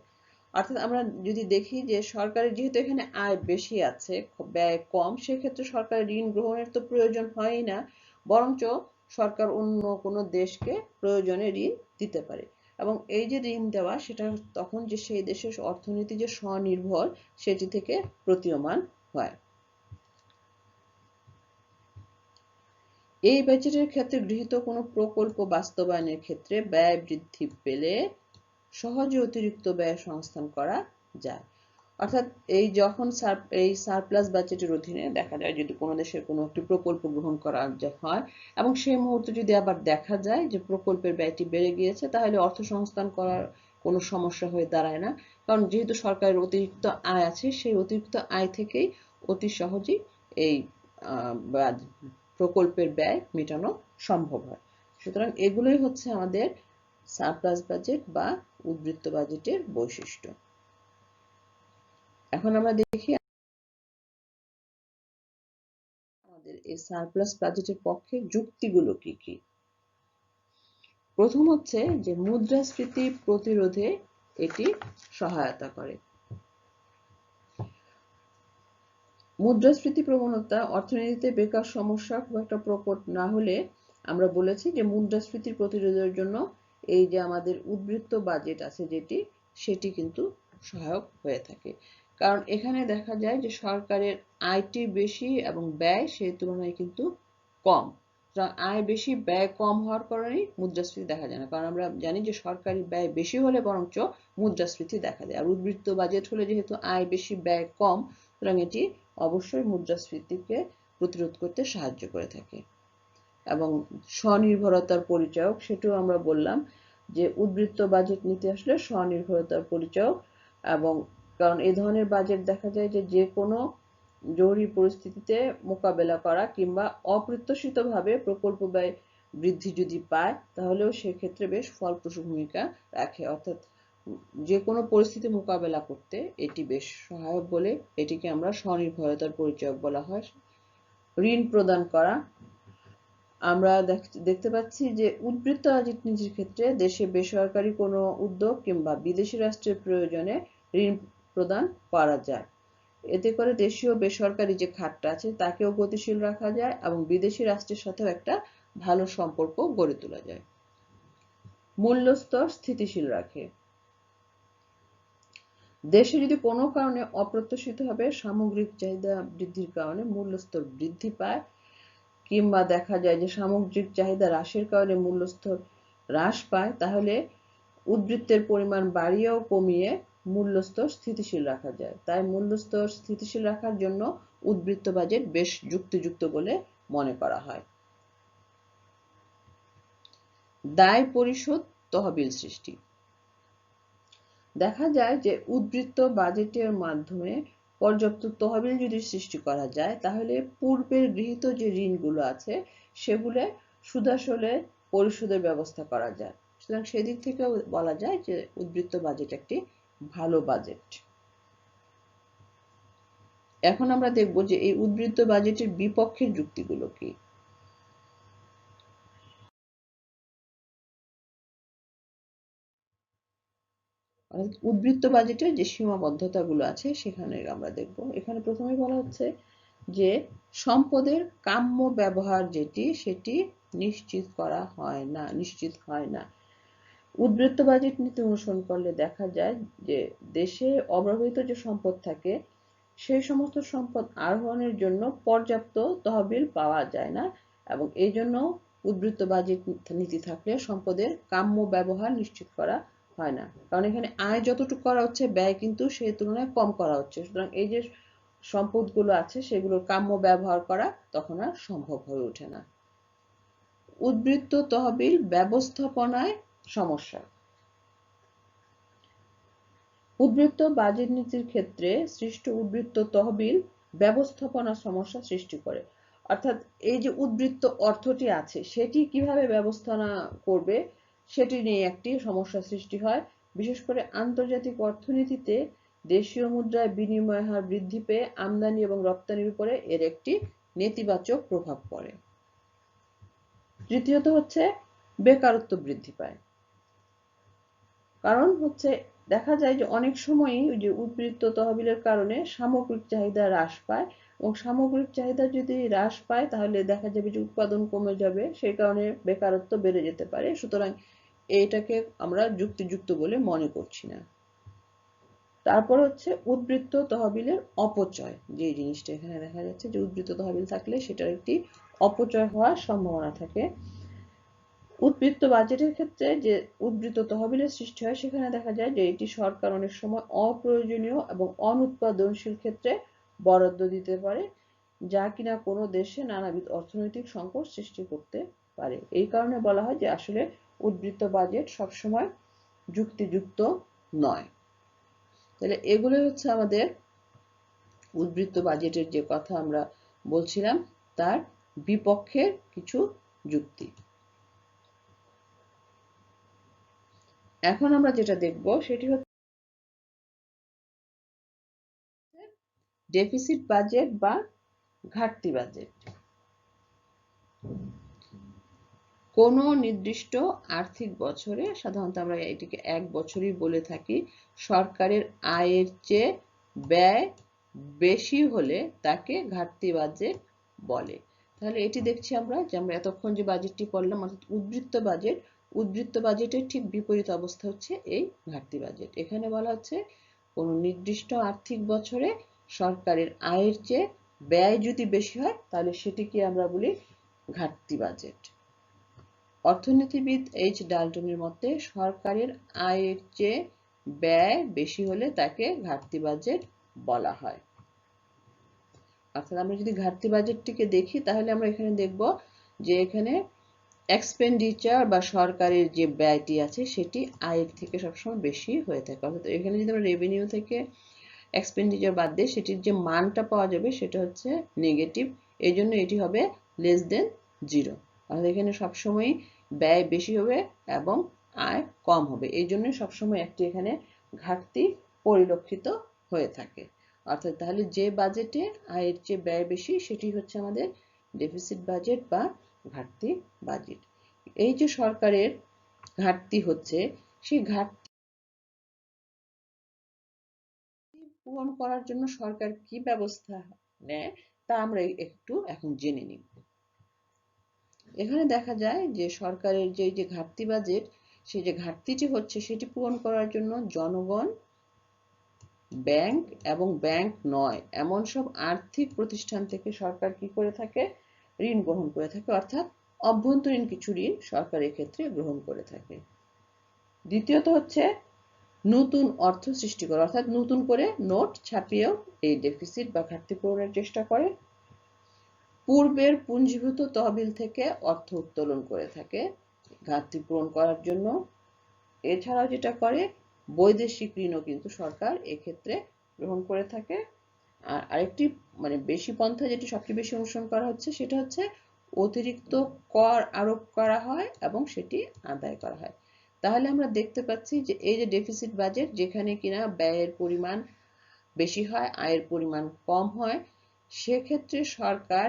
অর্থাৎ আমরা যদি দেখি যে সরকারের যেহেতু এখানে আয় বেশি আছে, ব্যয় কম, সেক্ষেত্রে সরকার ঋণ গ্রহণের তো প্রয়োজন হয়ই না, বরঞ্চ সরকার অন্য কোনো দেশকে প্রয়োজনে ঋণ দিতে পারে, এবং এই যে ঋণ দেওয়া সেটা তখন যে সেই দেশের অর্থনীতি যে স্বনির্ভর সেটি থেকে প্রতীয়মান হয়। এই বাজেটের ক্ষেত্রে গৃহীত কোনো প্রকল্প বাস্তবায়নের ক্ষেত্রে ব্যয় বৃদ্ধি পেলে সহজে অতিরিক্ত ব্যয় সংস্থান করা যায়। অর্থাৎ এই যখন এই সারপ্লাস বাজেটের অধীনে দেখা যায় যদি কোনো দেশের কোনো একটি প্রকল্প গ্রহণ করা হয় এবং সেই মুহূর্তে যদি আবার দেখা যায় যে প্রকল্পের ব্যয়টি বেড়ে গিয়েছে, তাহলে অর্থ সংস্থান করার কোনো সমস্যা হয়ে দাঁড়ায় না, কারণ যেহেতু সরকারের অতিরিক্ত আয় আছে সেই অতিরিক্ত আয় থেকেই অতি সহজেই এই প্রকল্পের ব্যয় মেটানো সম্ভব হয়। সুতরাং এগুলোই হচ্ছে আমাদের সারপ্লাস বাজেট বা উদ্বৃত্ত বাজেটের বৈশিষ্ট্য। এখন আমরা দেখি আমাদের এই সারপ্লাস বাজেটের পক্ষে যুক্তিগুলো কি কি। প্রথম হচ্ছে যে মুদ্রাস্ফীতি প্রতিরোধে এটি সহায়তা করে। মুদ্রাস্ফীতি প্রবণতা অর্থনীতিতে বেকার সমস্যা খুব একটা প্রকট না হলে আমরা বলেছি যে মুদ্রাস্ফীতি প্রতিরোধের জন্য এই যে আমাদের উদ্বৃত্ত বাজেট আছে যেটি, সেটি কিন্তু সহায়ক হয়ে থাকে, কারণ এখানে দেখা যায় যে সরকারের আয়টি বেশি এবং ব্যয় সেই তুলনায় কিন্তু কম। আয় বেশি ব্যয় কম হওয়ার কারণেই মুদ্রাস্ফীতি দেখা যায় না, কারণ আমরা জানি যে সরকারি ব্যয় বেশি হলে বরঞ্চ মুদ্রাস্ফীতি দেখা যায়, আর উদ্বৃত্ত বাজেট হলে যেহেতু আয় বেশি ব্যয় কম, সুতরাং এটি অবশ্যই মুদ্রাস্ফীতিকে প্রতিরোধ করতে সাহায্য করে থাকে। এবং স্বনির্ভরতার পরিচায়ক, সেটাও আমরা বললাম যে উদ্বৃত্ত বাজেট নীতি আসলে স্বনির্ভরতার পরিচায়ক, এবং কারণ এই ধরনের বাজেট দেখা যায় যে যে কোনো জরুরি পরিস্থিতিতে মোকাবেলা করা কিংবা অপ্রত্যাশিতভাবে প্রকল্প ব্যয় বৃদ্ধি যদি পায় তাহলেও সেক্ষেত্রে বেশ ফলপ্রসূ ভূমিকা রাখে, অর্থাৎ যে কোনো পরিস্থিতি মোকাবেলা করতে এটি বেশ সহায়ক বলে এটিকে আমরা স্বনির্ভরতার পরিচায়ক বলা হয়। ঋণ প্রদান করা, আমরা দেখতে পাচ্ছি যে উদ্বৃত্ত বাজেট নীতির ক্ষেত্রে দেশে বেসরকারি কোনো উদ্যোগ কিংবা বিদেশি রাষ্ট্রের প্রয়োজনে ঋণ প্রদান করা যায়। এতে করে দেশীয় বেসরকারি যে খাতটা আছে তাকেও গতিশীল রাখা যায় এবং বিদেশি রাষ্ট্রের সাথেও একটা ভালো সম্পর্ক গড়ে তোলা যায়। মূল্যস্তর স্থিতিশীল রাখে, দেশে যদি কোনো কারণে অপ্রত্যাশিতভাবে সামগ্রিক চাহিদা বৃদ্ধির কারণে মূল্যস্তর বৃদ্ধি পায় কিংবা দেখা যায় যে সামগ্রিক চাহিদা হ্রাসের কারণে মূল্যস্তর হ্রাস পায়, তাহলে উদ্বৃত্তের পরিমাণ বাড়িয়ে ও কমিয়ে মূল্যস্তর স্থিতিশীল রাখা যায়। তাই মূল্যস্তর স্থিতিশীল রাখার জন্য উদ্বৃত্ত বাজেট বেশ যুক্তিযুক্ত বলে মনে করা হয়। দায় পরিশোধ তহবিল সৃষ্টি। দেখা যায় যে উদ্বৃত্ত বাজেটের মাধ্যমে পর্যাপ্ত তহবিল যদি সৃষ্টি করা যায়, তাহলে পূর্বের গৃহীত যে ঋণগুলো আছে সেগুলো সুদাসলে পরিশোধের ব্যবস্থা করা যায়। সুতরাং সেদিক থেকেও বলা যায় যে উদ্বৃত্ত বাজেট একটি ভালো বাজেট। এখন আমরা দেখব যে এই উদ্বৃত্ত বাজেটের বিপক্ষের যুক্তিগুলো কি। উদ্বৃত্ত বাজেটের যে সীমাবদ্ধতাগুলো আছে সেখানে আমরা দেখব। এখানে প্রথমে বলা হচ্ছে যে সম্পদের কাম্য ব্যবহার সেটি নিশ্চিত হয় না। উদ্বৃত্ত বাজেট নীতি অনুসরণ করলে দেখা যায় যে দেশে অব্যবহৃত যে সম্পদ থাকে সেই সমস্ত সম্পদ আহরণের জন্য পর্যাপ্ত তহবিল পাওয়া যায় না, এবং এই জন্য উদ্বৃত্ত বাজেট নীতি থাকলে সম্পদের কাম্য ব্যবহার নিশ্চিত করা হয় না। কারণ এখানে আয় যতটুকু করা হচ্ছে, ব্যয় কিন্তু সেই তুলনায় কম করা হচ্ছে। সুতরাং এই যে সম্পদগুলো আছে সেগুলোর কাম্য ব্যবহার করা তখন আর সম্ভব হয়ে ওঠে না। উদ্বৃত্ত তহবিল ব্যবস্থাপনায় সমস্যা। উদ্বৃত্ত বাজেট নীতির ক্ষেত্রে সৃষ্ট উদ্বৃত্ত তহবিল ব্যবস্থাপনা সমস্যা সৃষ্টি করে। অর্থাৎ এই যে উদ্বৃত্ত অর্থটি আছে সেটি কিভাবে ব্যবস্থাপনা করবে সেটি নিয়ে একটি সমস্যা সৃষ্টি হয়। বিশেষ করে আন্তর্জাতিক অর্থনীতিতে দেশীয় মুদ্রায় বিনিময় হার বৃদ্ধি পেয়ে আমদানি এবং রপ্তানির উপরে এর একটি নেতিবাচক প্রভাব পড়ে। তৃতীয়ত হচ্ছে বেকারত্ব বৃদ্ধি পায়। কারণ হচ্ছে দেখা যায় যে অনেক সময়ই যে উদ্বৃত্ত তহবিলের কারণে সামগ্রিক চাহিদা হ্রাস পায়, এবং সামগ্রিক চাহিদা যদি হ্রাস পায় তাহলে দেখা যাবে যে উৎপাদন কমে যাবে, সেই কারণে বেকারত্ব বেড়ে যেতে পারে। সুতরাং এইটাকে আমরা যুক্তিযুক্ত বলে মনে করছি না। তারপর হচ্ছে উদ্বৃত্ত তহবিলের অপচয়। যে জিনিসটা এখানে দেখা যাচ্ছে যে উদ্বৃত্ত তহবিল থাকলে সেটার একটি অপচয় হওয়ার সম্ভাবনা থাকে। উদ্বৃত্ত বাজেটের ক্ষেত্রে যে উদ্বৃত্ত তহবিলের সৃষ্টি হয় সেখানে দেখা যায় যে এটি সরকার অনেক সময় অপ্রয়োজনীয় এবং অনুৎপাদনশীল ক্ষেত্রে বরাদ্দ দিতে পারে, যা কিনা কোনো দেশে নানাবিধ অর্থনৈতিক সংকট সৃষ্টি করতে পারে। এই কারণে বলা হয় যে আসলে উদ্বৃত্ত বাজেট সবসময় যুক্তিযুক্ত নয়। তাহলে এগুলো হচ্ছে আমাদের উদ্বৃত্ত বাজেটের যে কথা আমরা বলছিলাম তার বিপক্ষের কিছু যুক্তি। এখন আমরা যেটা দেখব সেটি হচ্ছে ডেফিসিট বাজেট বা ঘাটতি বাজেট। কোনো নির্দিষ্ট আর্থিক বছরে, সাধারণত আমরা এটিকে এক বছরই বলে থাকি, সরকারের আয়ের চেয়ে ব্যয় বেশি হলে তাকে ঘাটতি বাজেট বলে। তাহলে এটি দেখছি আমরা যে আমরা এতক্ষণ যে বাজেটটি পড়লাম অর্থাৎ উদ্বৃত্ত বাজেটের ঠিক বিপরীত অবস্থা হচ্ছে এই ঘাটতি বাজেট। এখানে বলা হচ্ছে কোনো নির্দিষ্ট আর্থিক বছরে সরকারের আয়ের চেয়ে ব্যয় যদি বেশি হয় তাহলে সেটিকে আমরা বলি ঘাটতি বাজেট। অর্থনীতিবিদ এইচ ডাল্টনের মতে সরকারের আয়ের চেয়ে ব্যয় বেশি হলে তাকে ঘাটতি বাজেট বলা হয়। অর্থাৎ আমরা যদি ঘাটতি বাজেটটিকে দেখি তাহলে আমরা এখানে দেখব যে এখানে এক্সপেন্ডিচার বা সরকারের যে ব্যয়টি আছে সেটি আয়ের থেকে সবসময় বেশি হয়ে থাকে। অর্থাৎ এখানে যদি আমরা রেভিনিউ থেকে এক্সপেন্ডিচার বাদ দিই সেটির যে মানটা পাওয়া যাবে সেটা হচ্ছে নেগেটিভ, এই জন্য এটি হবে লেস দেন 0। অর্থাৎ এখানে সবসময় ব্যয় বেশি হবে এবং আয় কম হবে, এই জন্য সবসময় একটি এখানে ঘাটতি পরিলক্ষিত হয়ে থাকে। অর্থাৎ তাহলে যে বাজেটে আয়ের চেয়ে ব্যয় বেশি সেটি হচ্ছে আমাদের ডেফিসিট বাজেট বা ঘাটতি বাজেট। এই যে সরকারের ঘাটতি হচ্ছে সেই ঘাটতি পূরণ করার জন্য সরকার কি ব্যবস্থা নেয় তা আমরা একটু এখন জেনে নিব। এখানে দেখা যায় যে সরকারের যে ঘাটতি বাজেট, সেই যে ঘাটতিটি হচ্ছে সেটি পূরণ করার জন্য জনগণ, ব্যাংক এবং ব্যাংক নয় এমন সব আর্থিক প্রতিষ্ঠান থেকে সরকার কি করে থাকে, ঋণ গ্রহণ করে থাকে। অর্থাৎ অভ্যন্তরীণ কিছু ঋণ সরকার এক্ষেত্রে গ্রহণ করে থাকে। দ্বিতীয়ত হচ্ছে নতুন অর্থ সৃষ্টি করা, অর্থাৎ নতুন করে নোট ছাপিয়েও এই ডেফিসিট বা ঘাটতি পূরণের চেষ্টা করে। পূর্বের পুঞ্জীভূত তহবিল থেকে অর্থ উত্তোলন করে থাকে ঘাটতি পূরণ করার জন্য। এছাড়াও যেটা করে, বৈদেশিক ঋণও কিন্তু সরকার এক্ষেত্রে গ্রহণ করে থাকে। আর আরেকটি বেশি পন্থা যেটি সবচেয়ে বেশি অনুসরণ করা হচ্ছে সেটা হচ্ছে অতিরিক্ত কর আরোপ করা হয় এবং সেটি আদায় করা হয়। তাহলে আমরা দেখতে পাচ্ছি যে এই যে ডেফিসিট বাজেট, যেখানে কিনা ব্যয়ের পরিমাণ বেশি হয়, আয়ের পরিমাণ কম হয়, সেক্ষেত্রে সরকার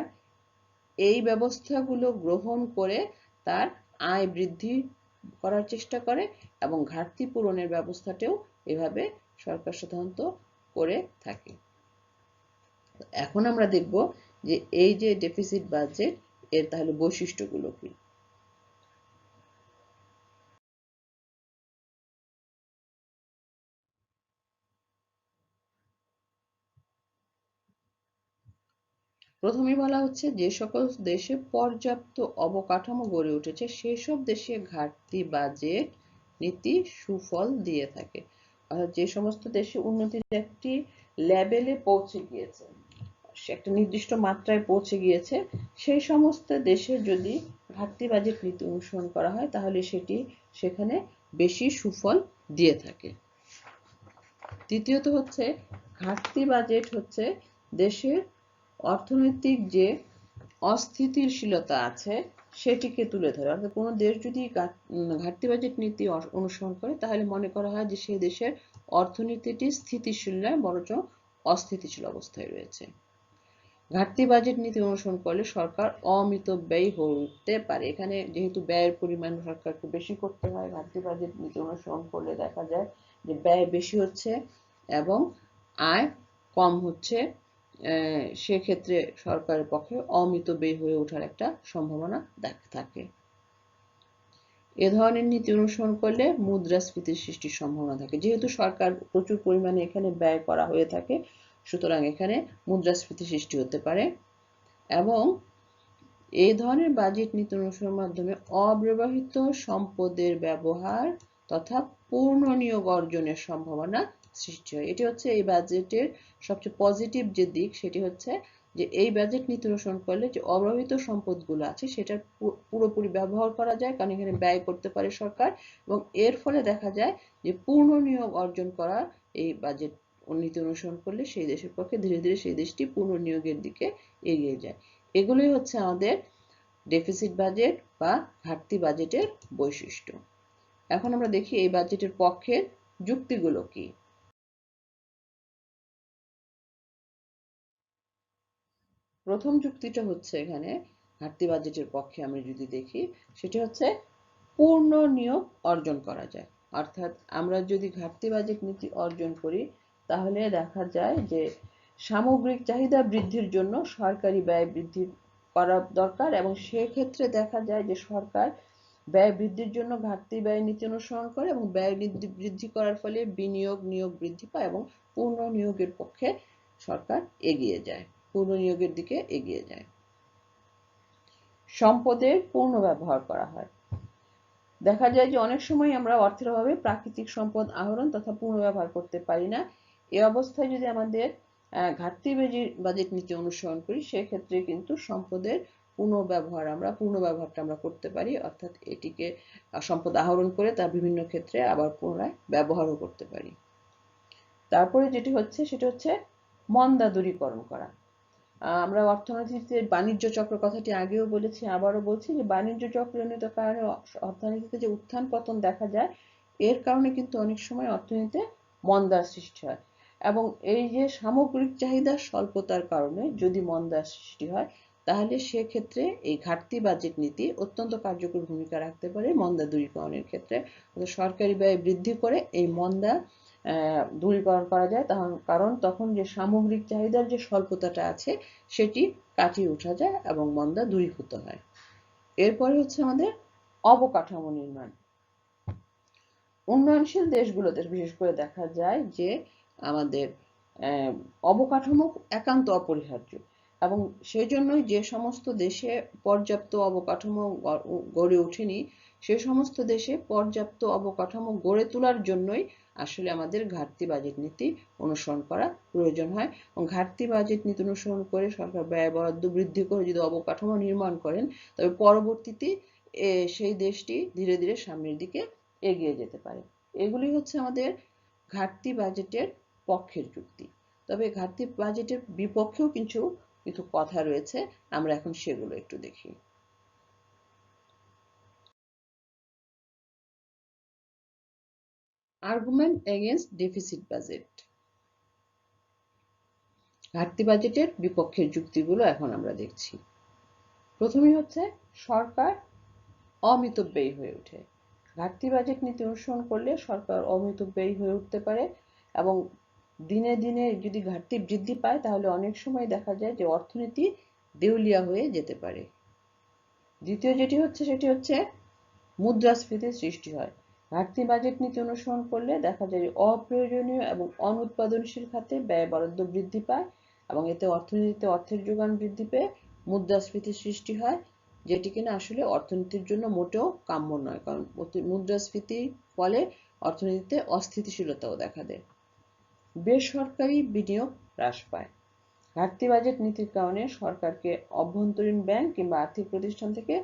এই ব্যবস্থাগুলো গ্রহণ করে তার আয় বৃদ্ধি করার চেষ্টা করে এবং ঘাটতি পূরণের ব্যবস্থাটাও এভাবে সরকার সাধারণত করে থাকে। এখন আমরা দেখব যে এই যে ডেফিসিট বাজেট, এর তাহলে বৈশিষ্ট্যগুলো কি। প্রথমেই বলা হচ্ছে যে সকল দেশে পর্যাপ্ত অবকাঠামো গড়ে উঠেছে সেসব দেশে ঘাটতি বাজেট নীতি সুফল দিয়ে থাকে। অর্থাৎ যে সমস্ত দেশে উন্নতির একটি লেভেলে পৌঁছে গিয়েছে, সে একটা নির্দিষ্ট মাত্রায় পৌঁছে গিয়েছে, সেই সমস্ত দেশে যদি ঘাটতি বাজেট নীতি অনুসরণ করা হয় তাহলে সেটি সেখানে বেশি সুফল দিয়ে থাকে। তৃতীয়ত হচ্ছে, ঘাটতি বাজেট হচ্ছে দেশের অর্থনৈতিক যে অস্থিতিশীলতা আছে সেটিকে তুলে ধরে। অর্থাৎ কোনো দেশ যদি ঘাটতি বাজেট নীতি অনুসরণ করে তাহলে মনে করা হয় যে সেই দেশের অর্থনীতিটি স্থিতিশীল নয়, বরঞ্চ অস্থিতিশীল অবস্থায় রয়েছে। ঘাটতি বাজেট নীতি অনুসরণ করলে সরকার অমিতব্যয়ী হয়ে উঠতে পারে। এখানে যেহেতু ব্যয়ের পরিমাণ সরকারকে বেশি করতে হয়, ঘাটতি বাজেট নীতি অনুসরণ করলে দেখা যায় যে ব্যয় বেশি হচ্ছে এবং আয় কম হচ্ছে। সেক্ষেত্রে সরকারের পক্ষে অমিতব্যয়ী হয়ে ওঠার একটা সম্ভাবনা থাকে। এ ধরনের নীতি অনুসরণ করলে মুদ্রাস্ফীতির সৃষ্টির সম্ভাবনা থাকে। যেহেতু সরকার প্রচুর পরিমাণে এখানে ব্যয় করা হয়ে থাকে, সুতরাং এখানে মুদ্রাস্ফীতি সৃষ্টি হতে পারে। এবং এই ধরনের বাজেট নীতি অনুসরণের মাধ্যমে অব্যবহৃত সম্পদের ব্যবহার তথা পূর্ণ নিয়োগ অর্জনের সম্ভাবনা সৃষ্টি হয়। এটি হচ্ছে এই বাজেটের সবচেয়ে পজিটিভ যে দিক, সেটি হচ্ছে যে এই বাজেট নীতি অনুসরণ করলে যে অব্যবহৃত সম্পদগুলো আছে সেটা পুরোপুরি ব্যবহার করা যায়, কারণ এখানে ব্যয় করতে পারে সরকার, এবং এর ফলে দেখা যায় যে পূর্ণ নিয়োগ অর্জন করা এই বাজেট নীতি অনুসরণ করলে সেই দেশের পক্ষে ধীরে ধীরে সেই দেশটি পূর্ণ নিয়োগের দিকে এগিয়ে যায়। এগুলোই হচ্ছে আমাদের ডেফিসিট বাজেট বা ঘাটতি বাজেটের বৈশিষ্ট্য। এখন আমরা দেখি এই বাজেটের পক্ষের যুক্তিগুলো কি। প্রথম যুক্তিটা হচ্ছে, এখানে ঘাটতি বাজেটের পক্ষে আমরা যদি দেখি, সেটা হচ্ছে পূর্ণ নিয়োগ অর্জন করা যায়। অর্থাৎ আমরা যদি ঘাটতি বাজেট নীতি অর্জন করি তাহলে দেখা যায় যে সামগ্রিক চাহিদা বৃদ্ধির জন্য সরকারি ব্যয় বৃদ্ধি করা দরকার, এবং সেক্ষেত্রে দেখা যায় যে সরকার ব্যয় বৃদ্ধির জন্য ঘাটতি ব্যয় নীতি অনুসরণ করে এবং ব্যয় বৃদ্ধি করার ফলে নিয়োগ বৃদ্ধি পায় এবং পূর্ণ নিয়োগের পক্ষে সরকার এগিয়ে যায়, পূর্ণ নিয়োগের দিকে এগিয়ে যায়। সম্পদের পূর্ণ ব্যবহার করা হয়। দেখা যায় যে অনেক সময় আমরা অর্থের অভাবে প্রাকৃতিক সম্পদ আহরণ তথা পূর্ণ ব্যবহার করতে পারি না। এ অবস্থায় যদি আমাদের ঘাটতি বাজেট নীতি অনুসরণ করি সেক্ষেত্রে কিন্তু সম্পদের পূর্ণ ব্যবহারটা আমরা করতে পারি, অর্থাৎ এটিকে সম্পদ আহরণ করে তা বিভিন্ন ক্ষেত্রে আবার পুনরায় ব্যবহারও করতে পারি। তারপরে যেটি হচ্ছে সেটা হচ্ছে মন্দা দূরীকরণ করা। আমরা অর্থনীতিতে বাণিজ্য চক্র কথাটি আগেও বলেছি, আবারও বলছি যে বাণিজ্য চক্রজনিত কারণে অর্থনীতিতে যে উত্থান পতন দেখা যায়, এর কারণে কিন্তু অনেক সময় অর্থনীতিতে মন্দার সৃষ্টি হয়, এবং এই যে সামগ্রিক চাহিদার স্বল্পতার কারণে যদি মন্দার সৃষ্টি হয় তাহলে সেক্ষেত্রে এই ঘাটতি বাজেট নীতি অত্যন্ত কার্যকর ভূমিকা রাখতে পারে মন্দা দূরীকরণের ক্ষেত্রে। সরকারি ব্যয় বৃদ্ধি করে এই মন্দা দূরীকরণ করা যায়, কারণ তখন যে সামগ্রিক চাহিদার যে স্বল্পতাটা আছে সেটি কাটিয়ে ওঠা যায় এবং মন্দা দূরীভূত হয়। এরপরে হচ্ছে আমাদের অবকাঠামো নির্মাণ। উন্নয়নশীল দেশগুলোতে বিশেষ করে দেখা যায় যে আমাদের অবকাঠামো একান্ত অপরিহার্য, এবং সেই জন্যই যে সমস্ত দেশে পর্যাপ্ত অবকাঠামো গড়ে ওঠেনি সে সমস্ত দেশে পর্যাপ্ত অবকাঠামো গড়ে তোলার জন্যই আসলে আমাদের ঘাটতি বাজেট নীতি অনুসরণ করা প্রয়োজন হয়। এবং ঘাটতি বাজেট নীতি অনুসরণ করে সরকার ব্যয় বরাদ্দ বৃদ্ধি করে যদি অবকাঠামো নির্মাণ করেন, তবে পরবর্তীতে সেই দেশটি ধীরে ধীরে সামনের দিকে এগিয়ে যেতে পারে। এগুলি হচ্ছে আমাদের ঘাটতি বাজেটের পক্ষের যুক্তি। তবে ঘাটতি বাজেটের বিপক্ষেও কিছু কিছু কথা রয়েছে, আমরা এখন সেগুলো একটু দেখি। Argument against deficit budget. ঘাটতি বাজেটের বিপক্ষের যুক্তিগুলো এখন আমরা দেখছি। প্রথমেই হচ্ছে সরকার অমিতব্যয়ী হয়ে ওঠে। ঘাটতি বাজেট নীতি অনুসরণ করলে সরকার অমিতব্যয়ী হয়ে উঠতে পারে এবং দিনে দিনে যদি ঘাটতি বৃদ্ধি পায় তাহলে অনেক সময় দেখা যায় যে অর্থনীতি দেউলিয়া হয়ে যেতে পারে। দ্বিতীয় যেটি হচ্ছে সেটি হচ্ছে মুদ্রাস্ফীতির সৃষ্টি হয়। ঘাটতি বাজেট নীতি অনুসরণ করলে দেখা যায় যে অপ্রয়োজনীয় এবং অনুৎপাদনশীল খাতে ব্যয় বরাদ্দ বৃদ্ধি পায় এবং এতে অর্থনীতিতে অর্থের যোগান বৃদ্ধি পেয়ে মুদ্রাস্ফীতির সৃষ্টি হয়, যেটি কিনা আসলে অর্থনীতির জন্য মোটেও কাম্য নয়, কারণ মুদ্রাস্ফীতির ফলে অর্থনীতিতে অস্থিতিশীলতাও দেখা দেয়। বেসরকারি বিনিয়োগ হ্রাস পায়। ঘাটতি বাজেট নীতির কারণে সরকারকে অভ্যন্তরীণ ব্যাংক কিংবা আর্থিক প্রতিষ্ঠান থেকে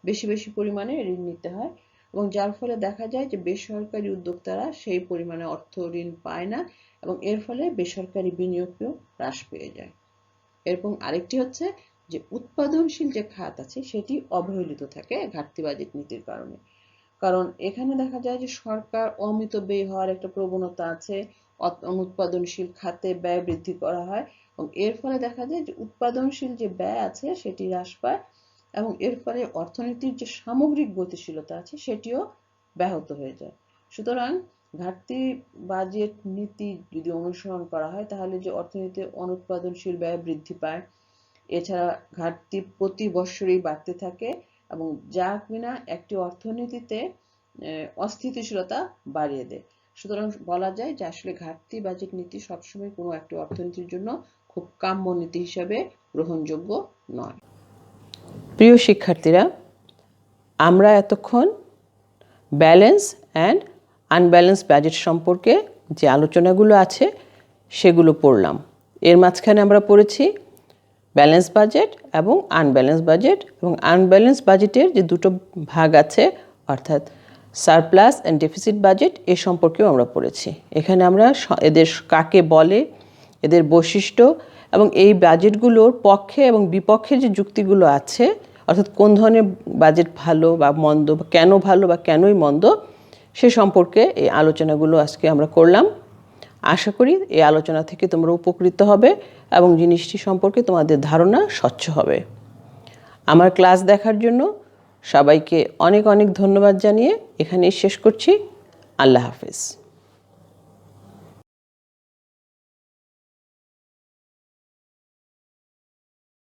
বেশি বেশি পরিমাণে ঋণ নিতে হয় এবং যার ফলে দেখা যায় যে বেসরকারি উদ্যোক্তারা সেই পরিমাণে অর্থ ঋণ পায় না এবং এর ফলে বেসরকারি বিনিয়োগও হ্রাস পেয়ে যায়। এরকম আরেকটি হচ্ছে যে উৎপাদনশীল যে খাত আছে সেটি অবহেলিত থাকে ঘাটতি বাজেট নীতির কারণে, কারণ এখানে দেখা যায় যে সরকার অমিতব্যয়ী হওয়ার একটা প্রবণতা আছে, অনুৎপাদনশীল খাতে ব্যয় বৃদ্ধি করা হয় এবং এর ফলে দেখা যায় যে উৎপাদনশীল যে ব্যয় আছে সেটি হ্রাস পায় এবং এর ফলে অর্থনীতির যে সামগ্রিক গতিশীলতা আছে সেটিও ব্যাহত হয়ে যায়। সুতরাং ঘাটতি বাজেট নীতি যদি অনুসরণ করা হয় তাহলে যে অর্থনীতিতে অনুৎপাদনশীল ব্যয় বৃদ্ধি পায়, এছাড়া ঘাটতি প্রতি বছরই বাড়তে থাকে এবং যা কিনা একটি অর্থনীতিতে অস্থিতিশীলতা বাড়িয়ে দেয়। সুতরাং বলা যায় যে আসলে ঘাটতি বাজেট নীতি সবসময় কোনো একটি অর্থনীতির জন্য খুব কাম্য নীতি হিসাবে গ্রহণযোগ্য নয়। প্রিয় শিক্ষার্থীরা, আমরা এতক্ষণ ব্যালেন্স অ্যান্ড আনব্যালেন্স বাজেট সম্পর্কে যে আলোচনাগুলো আছে সেগুলো পড়লাম। এর মাঝখানে আমরা পড়েছি ব্যালেন্স বাজেট এবং আনব্যালেন্স বাজেট, এবং আনব্যালেন্স বাজেটের যে দুটো ভাগ আছে অর্থাৎ সারপ্লাস অ্যান্ড ডেফিসিট বাজেট এ সম্পর্কেও আমরা পড়েছি। এখানে আমরা এদের কাকে বলে, এদের বৈশিষ্ট্য এবং এই বাজেটগুলোর পক্ষে এবং বিপক্ষে যে যুক্তিগুলো আছে, অর্থাৎ কোন ধরনের বাজেট ভালো বা মন্দ, বা কেন ভালো বা কেনই মন্দ, সে সম্পর্কে এই আলোচনাগুলো আজকে আমরা করলাম। আশা করি এই আলোচনা থেকে তোমরা উপকৃত হবে এবং জিনিসটি সম্পর্কে তোমাদের ধারণা স্বচ্ছ হবে। আমার ক্লাস দেখার জন্য সবাইকে অনেক অনেক ধন্যবাদ জানিয়ে এখানেই শেষ করছি। আল্লাহ হাফেজ।